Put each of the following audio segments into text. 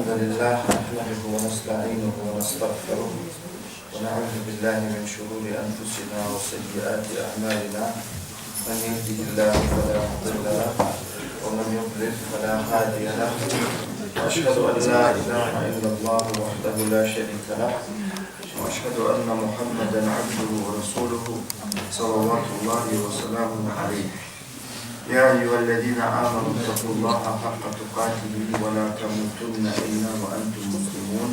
الحمد لله نحمده ونستعينه ونستغفره ونعوذ بالله من شرور أنفسنا وسيئات أعمالنا من يهده الله فلا مضل له ومن يضلل فلا هادي له وأشهد أن لا إله إلا الله وحده لا شريك له وأشهد أن محمدا عبده ورسوله صلوات الله وسلامه عليه يا أيها الذين آمنوا اتقوا الله حق تقاته ولا تموتن إلا وأنتم مسلمون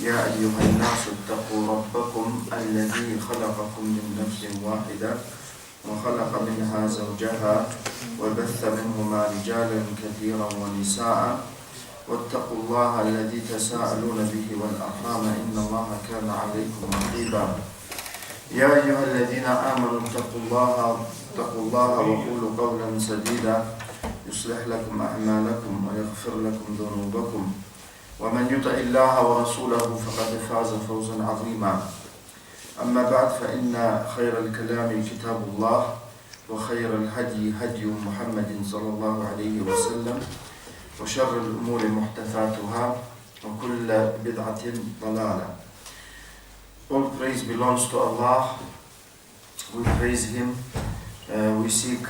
يا أيها الناس اتقوا ربكم الذي خلقكم من نفس واحدة وخلق منها زوجها وبث منهما رجالا كثيرا ونساء واتقوا الله الذي تساءلون به والأرحام إن الله كان عليكم رقيبا يا أيها الذين آمنوا اتقوا الله وقولوا قولا سديدا يصلح لكم أعمالكم ويغفر لكم ذنوبكم ومن يطع الله ورسوله فقد فاز فوزا عظيما أما بعد فإن خير الكلام كتاب الله وخير الهدي هدي محمد صلى الله عليه وسلم وشر الأمور محدثاتها وكل بدعة ضلالة. All praise belongs to Allah. We praise Him, we seek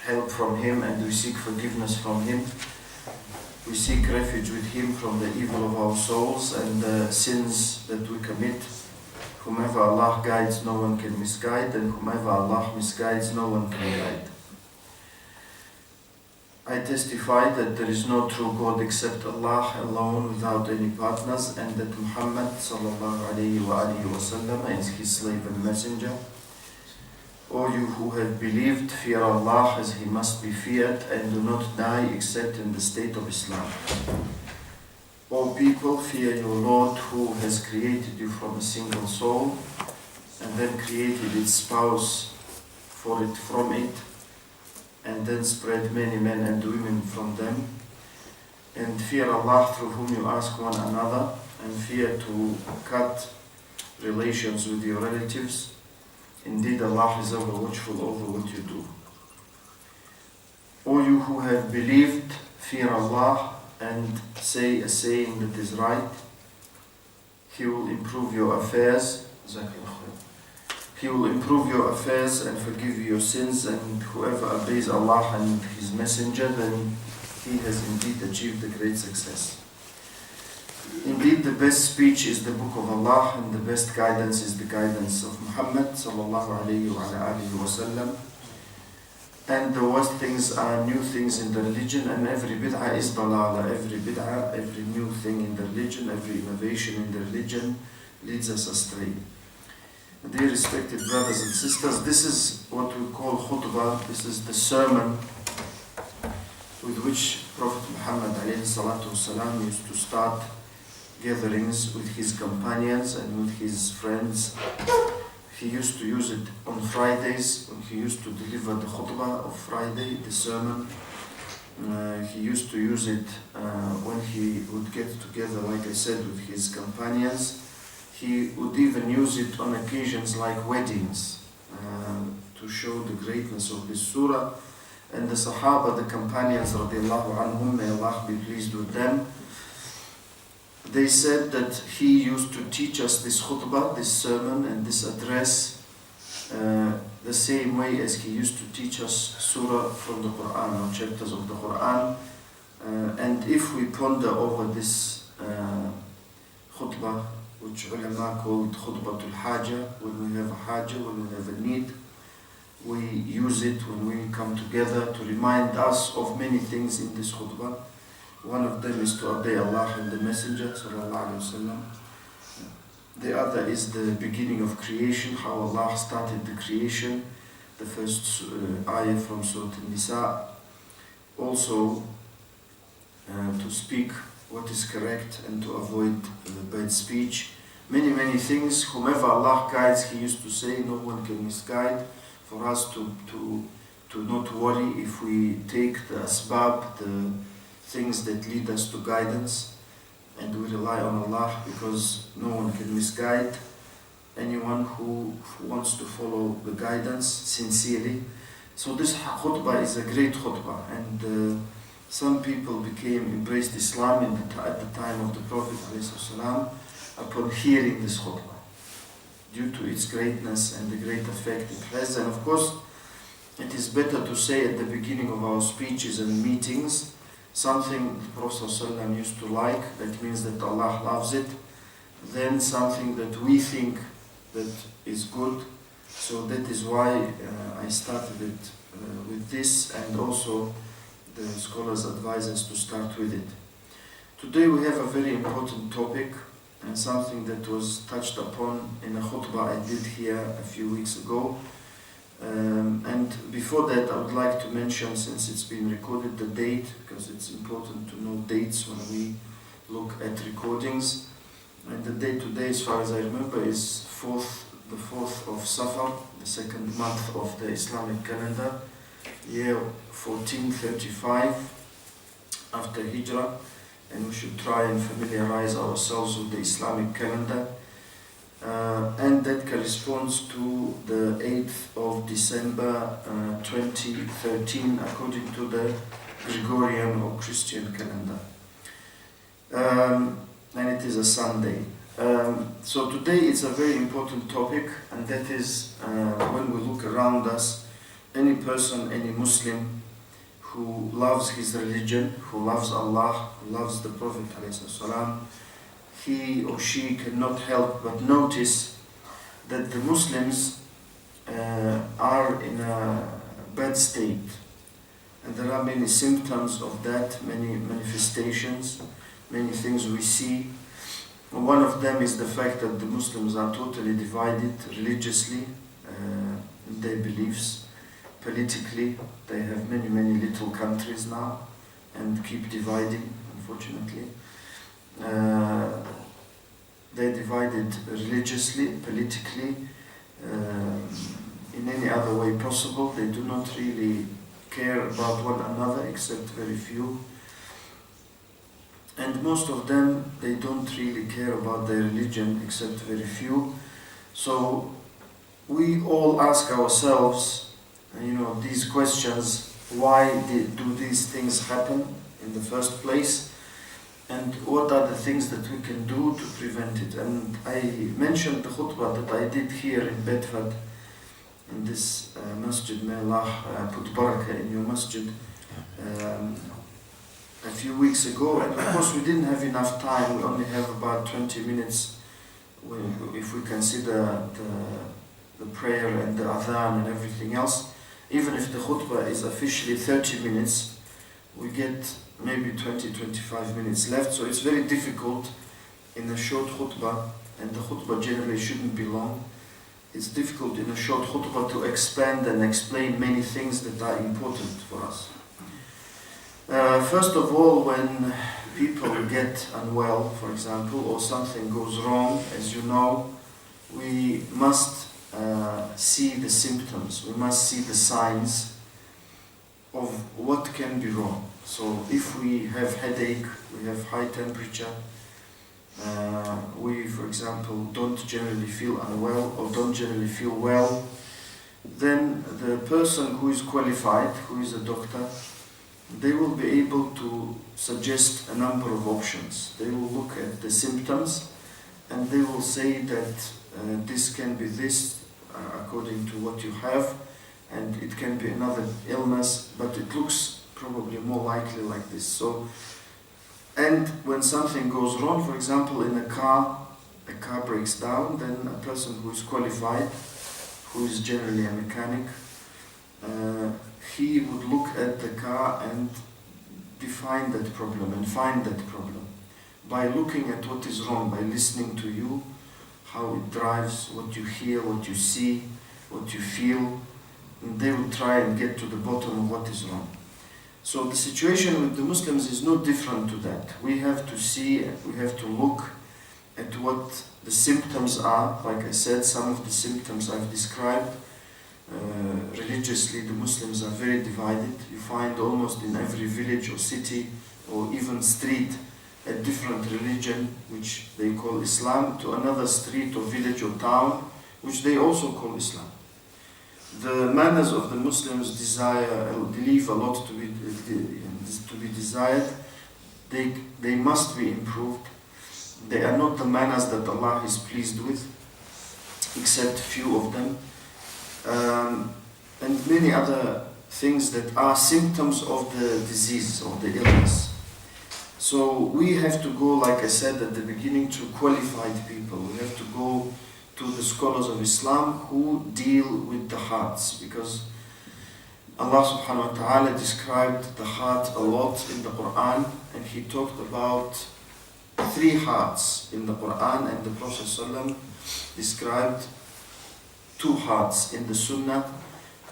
help from Him, and we seek forgiveness from Him. We seek refuge with Him from the evil of our souls and the sins that we commit. Whomever Allah guides, no one can misguide, and whomever Allah misguides, no one can guide. I testify that there is no true God except Allah alone without any partners, and that Muhammad sallallahu alayhi wa sallam is his slave and messenger. O you who have believed, fear Allah as He must be feared, and do not die except in the state of Islam. O people, fear your Lord who has created you from a single soul and then created its spouse from it, and then spread many men and women from them. And fear Allah through whom you ask one another, and fear to cut relations with your relatives. Indeed, Allah is ever watchful over what you do. O you who have believed, fear Allah and say a saying that is right. He will improve your affairs. He will improve your affairs and forgive your sins, and whoever obeys Allah and His Messenger, then he has indeed achieved a great success. Indeed, the best speech is the book of Allah, and the best guidance is the guidance of Muhammad sallallahu alayhi wa sallam. And the worst things are new things in the religion, and every bid'ah is dalala. Every bid'ah, every new thing in the religion, every innovation in the religion leads us astray. Dear respected brothers and sisters, this is what we call khutbah. This is the sermon with which Prophet Muhammad ﷺ used to start gatherings with his companions and with his friends. He used to use it on Fridays when he used to deliver the khutbah of Friday, the sermon. He used to use it when he would get together, like I said, with his companions. He would even use it on occasions like weddings to show the greatness of this surah. And the Sahaba, the companions radiallahu anhum, may Allah be pleased with them, they said that he used to teach us this khutbah, this sermon and this address the same way as he used to teach us surah from the Quran or chapters of the Quran. And if we ponder over this khutbah, which ulama called khutbatul haja, when we have a haja, when we have a need, we use it when we come together to remind us of many things in this khutbah. One of them is to obey Allah and the Messenger sallallahu alaihi wasallam. The other is the beginning of creation, how Allah started the creation, the first ayah from Surah An-Nisa. Also to speak what is correct and to avoid bad speech. Many things. Whomever Allah guides, he used to say, no one can misguide. For us to not worry if we take the asbab, the things that lead us to guidance, and we rely on Allah, because no one can misguide anyone who wants to follow the guidance sincerely. So this khutbah is a great khutbah, and some people embraced Islam at the time of the Prophet ﷺ upon hearing this khutbah, due to its greatness and the great effect it has. And of course, it is better to say at the beginning of our speeches and meetings something the Prophet ﷺ used to like, that means that Allah loves it, than something that we think that is good. So that is why I started it with this, and also the scholars advise us to start with it. Today we have a very important topic, and something that was touched upon in a khutbah I did here a few weeks ago. And before that, I would like to mention, since it's been recorded, the date, because it's important to know dates when we look at recordings. And the date today, as far as I remember, is the 4th of Safar, the second month of the Islamic calendar, year 1435 after Hijrah, and we should try and familiarize ourselves with the Islamic calendar. And that corresponds to the 8th of December 2013 according to the Gregorian or Christian calendar. And it is a Sunday. So today it's a very important topic, and that is when we look around us, any person, any Muslim who loves his religion, who loves Allah, who loves the Prophet ﷺ, he or she cannot help but notice that the Muslims are in a bad state. And there are many symptoms of that, many manifestations, many things we see. One of them is the fact that the Muslims are totally divided religiously in their beliefs. Politically, they have many little countries now and keep dividing, unfortunately. They're divided religiously, politically, in any other way possible. They do not really care about one another, except very few. And most of them, they don't really care about their religion, except very few. So we all ask ourselves, these questions: why do these things happen in the first place? And what are the things that we can do to prevent it? And I mentioned the khutbah that I did here in Bedford, in this masjid. May Allah put barakah in your masjid, a few weeks ago. And of course we didn't have enough time. We only have about 20 minutes if we consider the prayer and the adhan and everything else. Even if the khutbah is officially 30 minutes, we get maybe 20-25 minutes left. So it's very difficult in a short khutbah, and the khutbah generally shouldn't be long. It's difficult in a short khutbah to expand and explain many things that are important for us. First of all, when people get unwell, for example, or something goes wrong, as you know, we must see the symptoms, we must see the signs of what can be wrong. So if we have headache, we have high temperature, we, for example, don't generally feel unwell or don't generally feel well, then the person who is qualified, who is a doctor, they will be able to suggest a number of options. They will look at the symptoms and they will say that this can be this according to what you have, and it can be another illness, but it looks probably more likely like this. So, and when something goes wrong, for example, in a car breaks down, then a person who is qualified, who is generally a mechanic, he would look at the car and define that problem and find that problem by looking at what is wrong, by listening to you, how it drives, what you hear, what you see, what you feel, and they will try and get to the bottom of what is wrong. So the situation with the Muslims is no different to that. We have to see, we have to look at what the symptoms are. Like I said, some of the symptoms I've described. Religiously, the Muslims are very divided. You find almost in every village or city or even street a different religion, which they call Islam, to another street or village or town, which they also call Islam. The manners of the Muslims leave a lot to be is to be desired. They must be improved. They are not the manners that Allah is pleased with, except few of them. And many other things that are symptoms of the disease, of the illness. So we have to go, like I said at the beginning, to qualified people. We have to go to the scholars of Islam who deal with the hearts, because Allah subhanahu wa ta'ala described the heart a lot in the Quran, and He talked about 3 hearts in the Quran, and the Prophet ﷺ described 2 hearts in the Sunnah.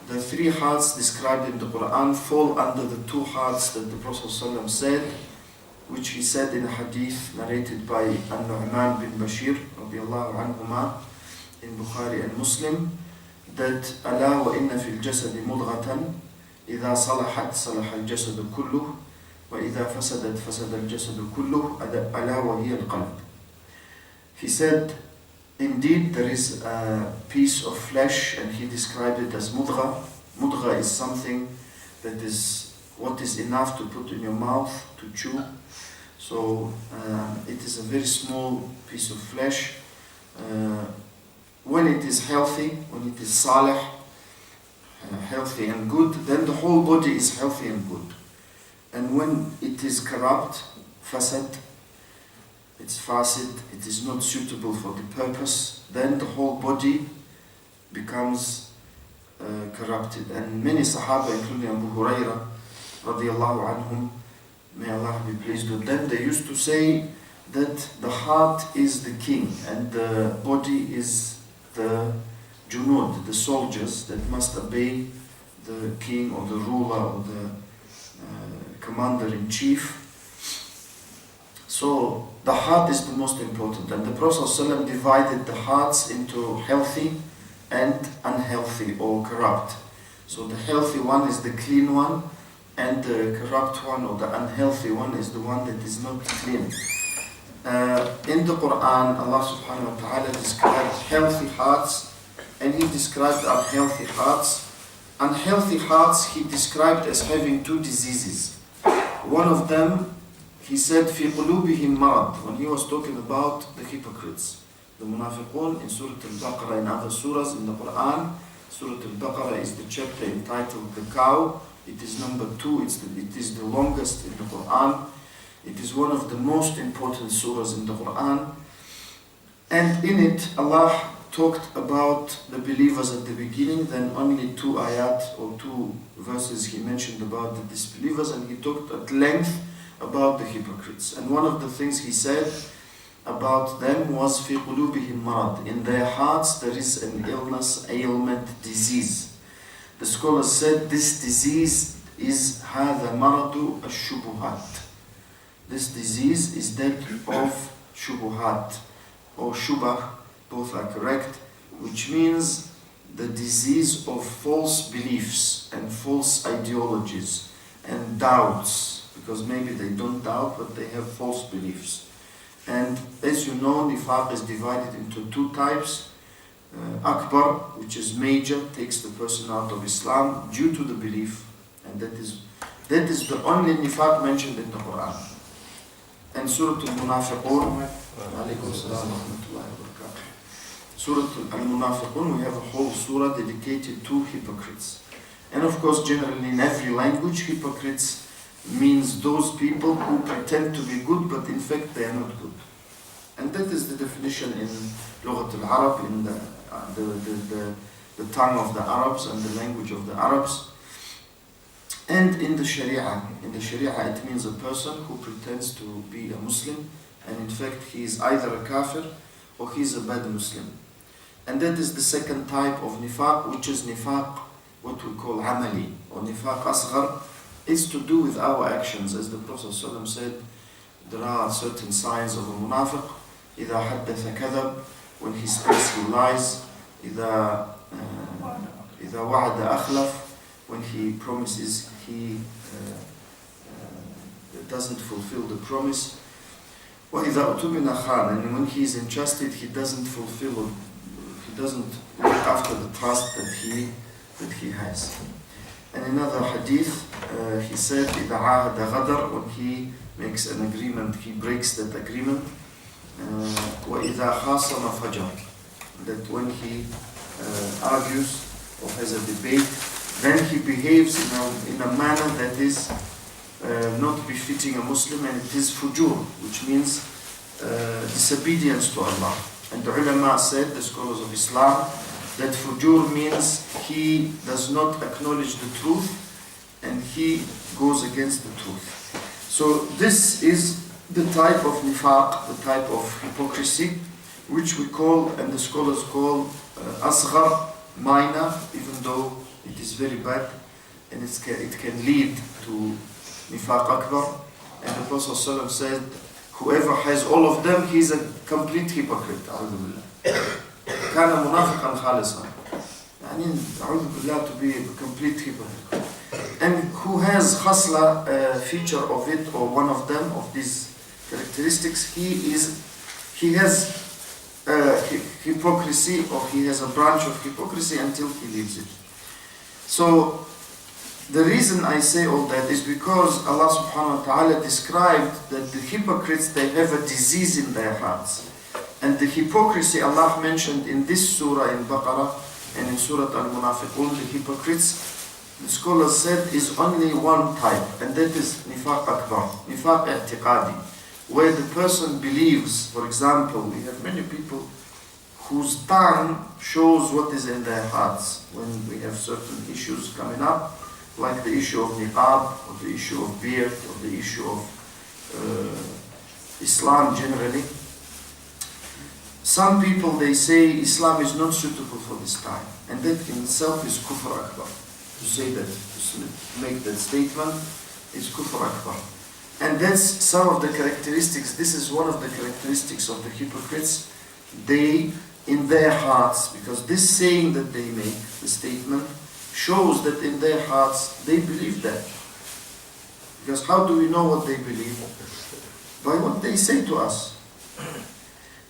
The 3 hearts described in the Quran fall under the 2 hearts that the Prophet ﷺ said, which he said in a hadith narrated by An-Nu'man bin Bashir radiallahu anhuma in Bukhari and Muslim, that ألا وإن في الجسد مضغة إذا صلحت صلح الجسد كله وإذا فسدت فسد الجسد كله ألا وهي القلب. He said, indeed there is a piece of flesh, and he described it as mudgha. Mudgha is something that is what is enough to put in your mouth to chew. So it is a very small piece of flesh. When it is healthy, when it is salih, healthy and good, then the whole body is healthy and good. And when it is corrupt, fasad, it's fasid, it is not suitable for the purpose, then the whole body becomes corrupted. And many Sahaba, including Abu Huraira radiallahu anhum, may Allah be pleased with them, they used to say that the heart is the king and the body is the junud, the soldiers that must obey the king or the ruler or the commander-in-chief. So the heart is the most important, and the Prophet ﷺ divided the hearts into healthy and unhealthy or corrupt. So the healthy one is the clean one, and the corrupt one or the unhealthy one is the one that is not clean. In the Quran, Allah subhanahu wa ta'ala described healthy hearts, and He described unhealthy hearts. Unhealthy hearts He described as having 2 diseases. One of them, He said, فِي قُلُوبِهِمْ مَرَض, when He was talking about the hypocrites, the munafiqun, in Surah Al-Baqarah and other surahs in the Quran. Surah Al-Baqarah is the chapter entitled The Cow. It is number 2, it is the longest in the Quran. It is one of the most important surahs in the Quran. And in it, Allah talked about the believers at the beginning, then only 2 ayat or 2 verses He mentioned about the disbelievers, and He talked at length about the hypocrites. And one of the things He said about them was فِي قُلُوبِهِمْ مَرَض, in their hearts there is an illness, ailment, disease. The scholars said this disease is هَذَا مَرَضُ الشُّبُهَاتِ. This disease is that of shubuhat or shubah, both are correct, which means the disease of false beliefs and false ideologies and doubts, because maybe they don't doubt but they have false beliefs. And as you know, nifaq is divided into 2 types. Akbar, which is major, takes the person out of Islam due to the belief, and that is the only nifaq mentioned in the Quran. And Surah Al-Munafiqun, Surah Al-Munafiqun, we have a whole surah dedicated to hypocrites. And of course, generally in every language, hypocrites means those people who pretend to be good, but in fact they are not good. And that is the definition in Lughat al-Arab, in the tongue of the Arabs and the language of the Arabs. And in the Sharia it means a person who pretends to be a Muslim, and in fact he is either a kafir or he is a bad Muslim. And that is the second type of nifaq, which is nifaq, what we call amali, or nifaq asghar. It's to do with our actions. As the Prophet ﷺ said, there are certain signs of a munafiq. إِذَا حَدَّثَ كَذَبْ, when he speaks he lies. إِذَا وَعَدَ أَخْلَفْ, when he promises he doesn't fulfill the promise. وَإِذَا أُتُمِنَ خَانَ, and when he is entrusted he doesn't fulfill, he doesn't look after the trust that he has. And another hadith, he said, إِذَا عَاهَدَ غَدَرْ, when he makes an agreement, he breaks that agreement. وَإِذَا خَاصَمَ فَجَرْ, that when he argues or has a debate, then he behaves in a manner that is not befitting a Muslim, and it is fujur, which means disobedience to Allah. And the ulama said, the scholars of Islam, that fujur means he does not acknowledge the truth and he goes against the truth. So this is the type of nifaq, the type of hypocrisy, which we call, and the scholars call, asghar, minor, even though it is very bad, and it can lead to nifaq akbar. And the Prophet ﷺ said, whoever has all of them, he is a complete hypocrite. كان منافقا خالصا. يعني أعوذ بالله, to be a complete hypocrite. And who has khasla, feature of it, or one of them, of these characteristics, he has hypocrisy, or he has a branch of hypocrisy until he leaves it. So the reason I say all that is because Allah subhanahu wa ta'ala described that the hypocrites, they have a disease in their hearts. And the hypocrisy Allah mentioned in this surah in Baqarah and in Surah Al-Munafiqun, the hypocrites, the scholars said, is only one type, and that is nifaq akbar, nifaq i'tiqadi, where the person believes. For example, we have many people whose tongue shows what is in their hearts. When we have certain issues coming up, like the issue of niqab, or the issue of beard, or the issue of Islam generally, some people, they say Islam is not suitable for this time, and that in itself is kufr akbar. To say that, to make that statement, is kufr akbar. And that's some of the characteristics. This is one of the characteristics of the hypocrites. They, in their hearts, because this saying that they make, the statement, shows that in their hearts they believe that. Because how do we know what they believe? By what they say to us.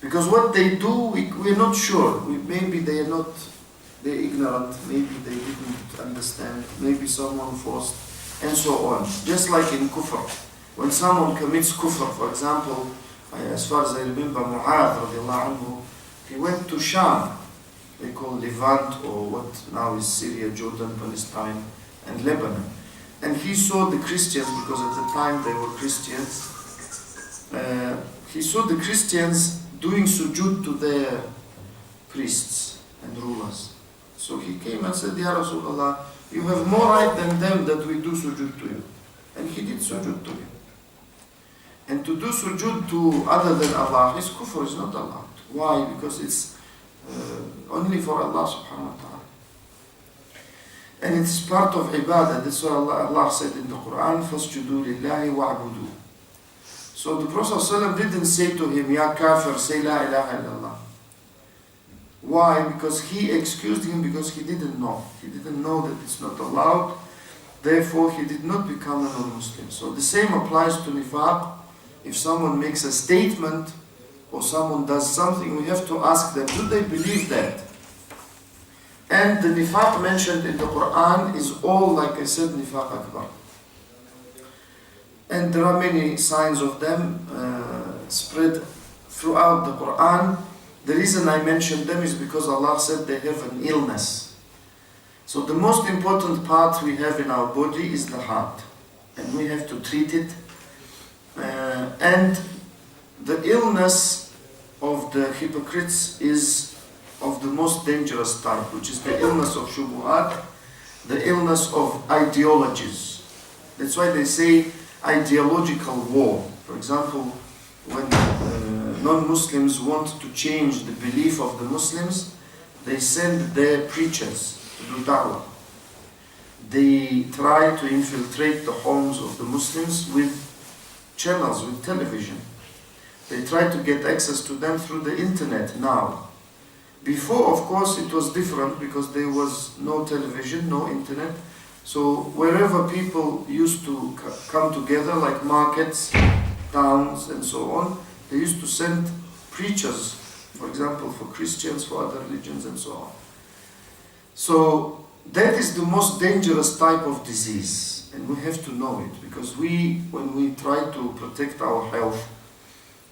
Because what they do, we're not sure. Maybe they're ignorant, maybe they didn't understand, maybe someone forced, and so on. Just like in kufr. When someone commits kufr, for example, as far as I remember, Mu'adh radiallahu anhu, he went to Sham, they call Levant, or what now is Syria, Jordan, Palestine, and Lebanon. And he saw the Christians, because at the time they were Christians, he saw the Christians doing sujood to their priests and rulers. So he came and said, Ya Rasulullah, you have more right than them that we do sujood to you. And he did sujood to him. And to do sujood to other than Allah, his kufr is not allowed. Why? Because it's only for Allah subhanahu wa ta'ala. And it's part of ibadah. That's why Allah said in the Quran, فَاسْجُدُوا لِلَّهِ وَعْبُدُوا. So the Prophet ﷺ didn't say to him, Ya kafir, say la ilaha illallah. Why? Because he excused him because he didn't know. He didn't know that it's not allowed. Therefore, he did not become a non-Muslim. So the same applies to nifaq. If someone makes a statement or someone does something, we have to ask them, do they believe that? And the nifaq mentioned in the Quran is all, like I said, nifaq akbar. And there are many signs of them spread throughout the Quran. The reason I mentioned them is because Allah said they have an illness. So the most important part we have in our body is the heart. And we have to treat it. And the illness of the hypocrites is of the most dangerous type, which is the illness of shubuhat, the illness of ideologies. That's why they say ideological war. For example, when non-Muslims want to change the belief of the Muslims, they send their preachers to do da'wah. They try to infiltrate the homes of the Muslims with channels, with television. They try to get access to them through the internet now. Before, of course, it was different because there was no television, no internet. So wherever people used to come together, like markets, towns, and so on, they used to send preachers, for example, for Christians, for other religions, and so on. So That is the most dangerous type of disease, and we have to know it, because when we try to protect our health,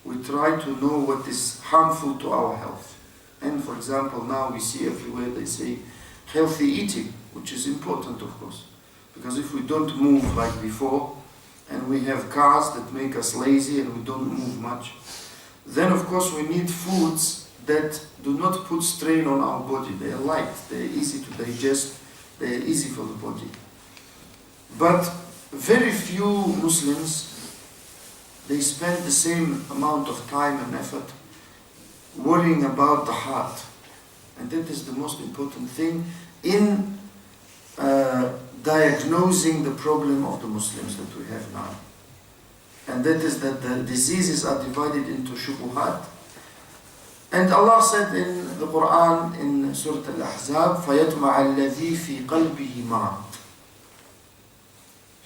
we try to know what is harmful to our health. And for example, now we see everywhere they say healthy eating, which is important, of course, because if we don't move like before, and we have cars that make us lazy and we don't move much, then of course we need foods that do not put strain on our body. They are light, they are easy to digest, they are easy for the body. But very few Muslims, they spend the same amount of time and effort worrying about the heart. And that is the most important thing in diagnosing the problem of the Muslims that we have now. And that is that the diseases are divided into shubuhat. And Allah said in the Quran, in Surah Al-Ahzab, فَيَطْمَعَ الَّذِي فِي قَلْبِهِ مَرَضٍ.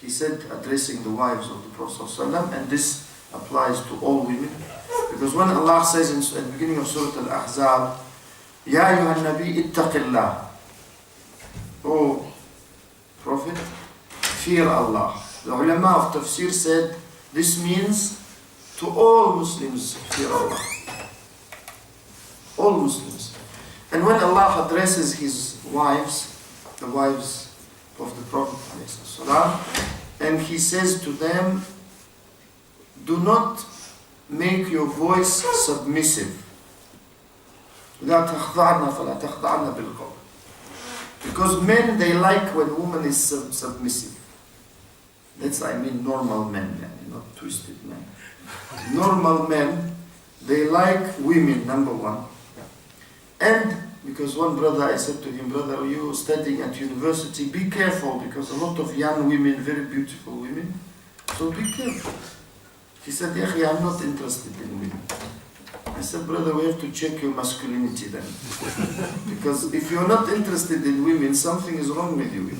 He said, addressing the wives of the Prophet ﷺ, and this applies to all women, because when Allah says at the beginning of Surah Al-Ahzab, يَا أَيُّهَا النَّبِي اتَّقِ اللَّهِ, O Prophet, fear Allah. The ulama of tafsir said, this means to all Muslims, fear Allah. All Muslims. And when Allah addresses His wives, the wives of the Prophet ﷺ, and He says to them, do not make your voice submissive. لا تخضعن فلا تخضعن بالقول. Because men, they like when woman is submissive. That's, I mean, normal men, not twisted men. Normal men, they like women, number one. And because one brother, I said to him, brother, are you studying at university? Be careful, because a lot of young women, very beautiful women, so be careful. He said, Yakhi, I'm not interested in women. I said, brother, we have to check your masculinity then. Because if you're not interested in women, something is wrong with you.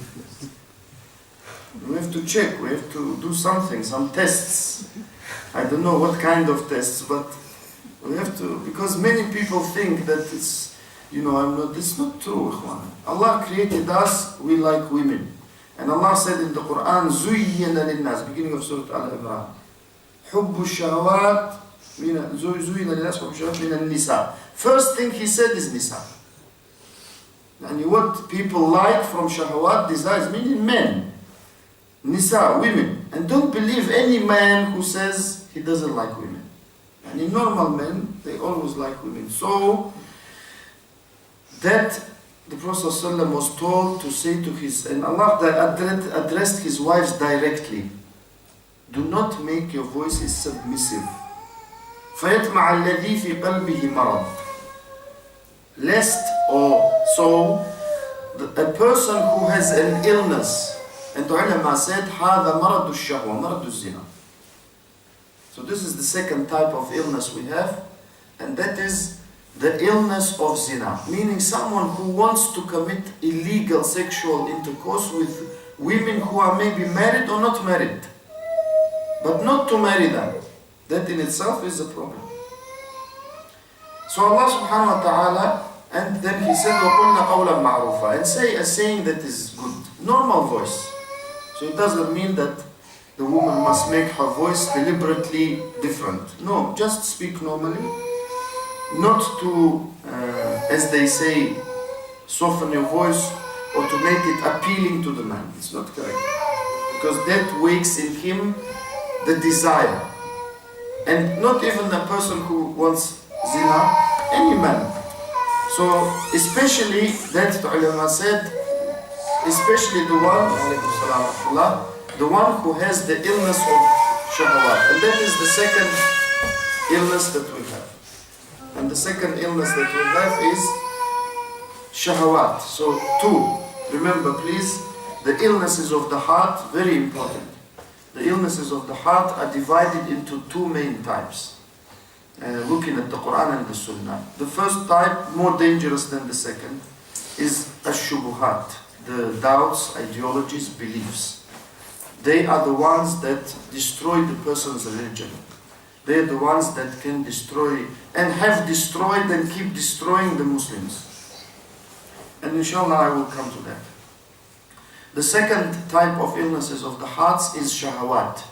We have to check, we have to do something, some tests. I don't know what kind of tests, but we have to, because many people think that it's, it's not true, Ikhwan. Allah created us, we like women. And Allah said in the Quran, زُيِّنَ لِلنَّاسِ, beginning of Surah Al-Imran, حُبُّ الشَّهَوَاتِ زُيِّنَ لِلنَّاسِ حُبُّ الشَّهَوَاتِ مِنَ النِّسَاءِ. First thing He said is nisa. And what people like from shahawat, desires, meaning men. Nisa, women. And don't believe any man who says he doesn't like women. And in normal men, they always like women. So, that the Prophet ﷺ was told to say to his, and Allah addressed his wives directly, do not make your voices submissive. فَيَطْمَعَ الَّذِي فِي قَلْبِهِ مَرَضٍ. Lest or so, a person who has an illness, and the ulama said, هَذَا مَرَضُ الشَّهْوَةِ مَرَضُ الزِّنَا. So this is the second type of illness we have, and that is the illness of zina, meaning someone who wants to commit illegal sexual intercourse with women who are maybe married or not married, but not to marry them. That in itself is a problem. So Allah subhanahu wa ta'ala, and then He said, وَقُلْنَا قَوْلًا مَعْرُوفًا, and say a saying that is good, normal voice. So it doesn't mean that the woman must make her voice deliberately different. No, just speak normally. Not to, as they say, soften your voice or to make it appealing to the man. It's not correct. Because that wakes in him the desire. And not even the person who wants zina, any man. So, especially, that the ulama said, especially the one who has the illness of shahawat. And that is the second illness that we have. And the second illness that we have is shahawat. So two, remember please, the illnesses of the heart, very important. The illnesses of the heart are divided into two main types. Looking at the Quran and the Sunnah. The first type, more dangerous than the second, is ash-shubuhat, the doubts, ideologies, beliefs. They are the ones that destroy the person's religion. They are the ones that can destroy and have destroyed and keep destroying the Muslims. And inshallah I will come to that. The second type of illnesses of the hearts is shahawat,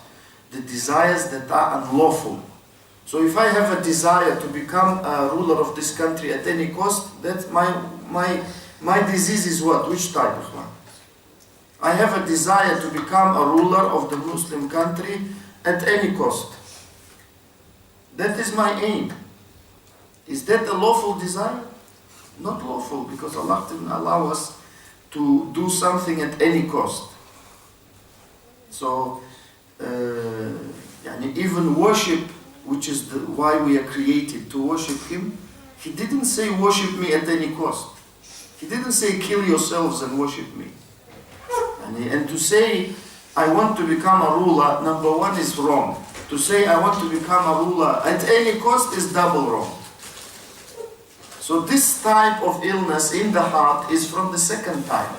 the desires that are unlawful. So if I have a desire to become a ruler of this country at any cost, that's my disease is what? Which type of one? I have a desire to become a ruler of the Muslim country at any cost. That is my aim. Is that a lawful desire? Not lawful, because Allah didn't allow us to do something at any cost. So, even worship, which is why we are created, to worship Him, He didn't say worship me at any cost. He didn't say kill yourselves and worship me. And to say I want to become a ruler, number one, is wrong. To say I want to become a ruler at any cost is double wrong. So this type of illness in the heart is from the second type.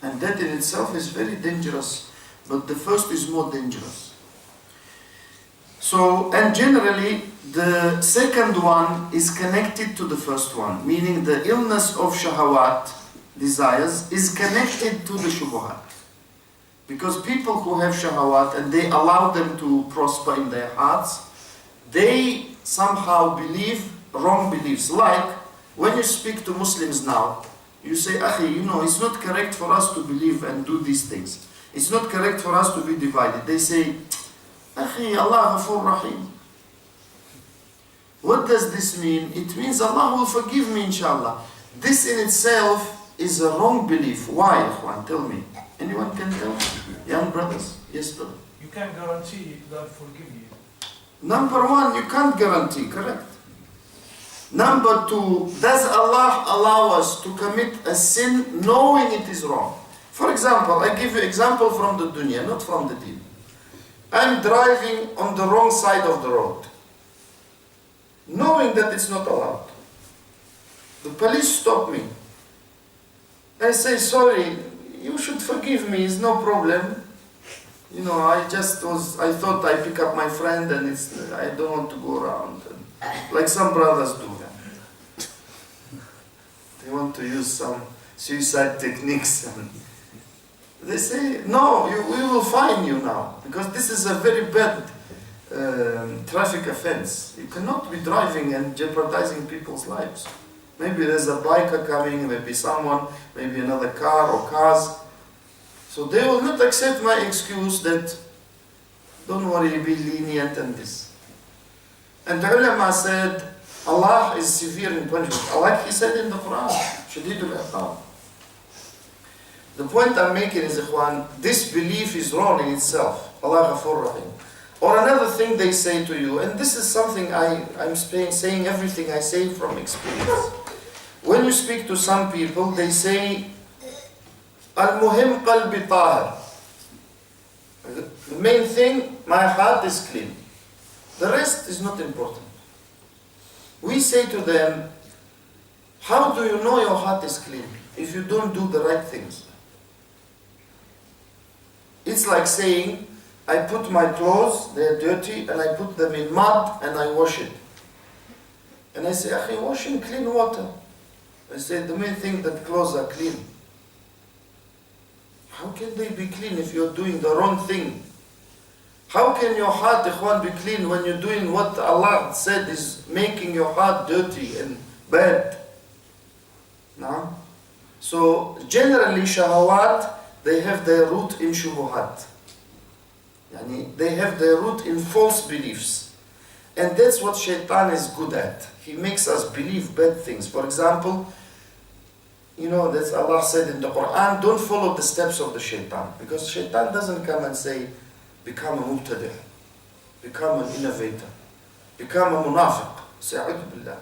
And that in itself is very dangerous. But the first is more dangerous. So, and generally, the second one is connected to the first one. Meaning the illness of shahawat, desires, is connected to the shubuhat. Because people who have shahawat and they allow them to prosper in their hearts, they somehow believe wrong beliefs. Like when you speak to Muslims now, you say, Akhi, it's not correct for us to believe and do these things. It's not correct for us to be divided. They say, Akhi, Allah Ghafur Rahim. What does this mean? It means Allah will forgive me, inshallah. This in itself is a wrong belief. Why, Ikhwan? Tell me. Anyone can tell? Young brothers? Yes, brother. You can't guarantee God forgive you. Number one, you can't guarantee, correct? Number two, does Allah allow us to commit a sin knowing it is wrong? For example, I give you example from the dunya, not from the deen. I'm driving on the wrong side of the road, knowing that it's not allowed. The police stop me. I say, sorry, you should forgive me, it's no problem. I thought I pick up my friend and I don't want to go around. Like some brothers do. They want to use some suicide techniques. And they say, no, we will fine you now. Because this is a very bad traffic offense. You cannot be driving and jeopardizing people's lives. Maybe there's a biker coming, maybe someone, maybe another car or cars. So they will not accept my excuse that, don't worry, be lenient and this. And the ulama said, Allah is severe in punishment. Like He said in the Quran, Shadidul Iqab. The point I'm making is, Ikhwan, this belief is wrong in itself. Allah Ghafur Rahim. Or another thing they say to you, and this is something I'm saying everything I say from experience. When you speak to some people, they say, Al-Muhim Qalbi Tahir. The main thing, my heart is clean. The rest is not important. We say to them, how do you know your heart is clean if you don't do the right things? It's like saying, I put my clothes, they're dirty, and I put them in mud and I wash it. And I say, Akhi, wash in clean water. I say, the main thing that clothes are clean. How can they be clean if you're doing the wrong thing? How can your heart, Ikhwan, be clean when you're doing what Allah said is making your heart dirty and bad? No? So, generally, shahawat, they have their root in shubuhat. They have their root in false beliefs. And that's what shaitan is good at. He makes us believe bad things. For example, that's Allah said in the Quran, don't follow the steps of the shaitan. Because shaitan doesn't come and say, become a mubtadi', become an innovator, become a munafiq. Sa'ud billah.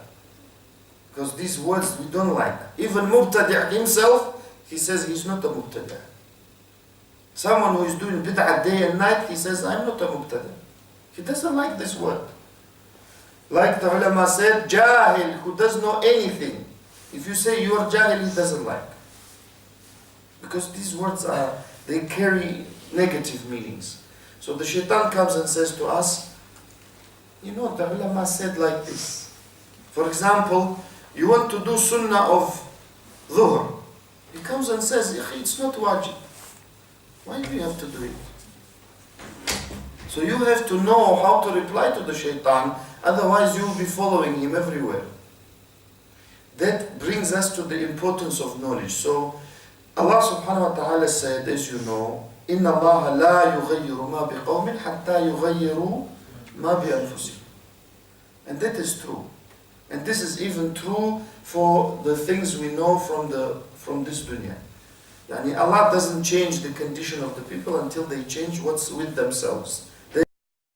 Because these words we don't like. Even mubtadi' himself, he says he's not a mubtadi'. Someone who is doing bid'ah day and night, he says, I'm not a mubtadi'. He doesn't like this word. Like the ulama said, jahil, who doesn't know anything. If you say you are jahil, he doesn't like. Because these words they carry negative meanings. So the shaitan comes and says to us, the ulama said like this. For example, you want to do sunnah of dhuhr. He comes and says, it's not wajib. Why do you have to do it? So you have to know how to reply to the shaitan, otherwise you will be following him everywhere. That brings us to the importance of knowledge. So Allah subhanahu wa ta'ala said, as you know, إِنَّ اللَّهَ لَا يُغَيِّرُ مَا بِقَوْمٍ حَتَّى يُغَيِّرُوا مَا بِأَنفُسِهِمْ. And that is true. And this is even true for the things we know from this dunya. Yani Allah doesn't change the condition of the people until they change what's with themselves.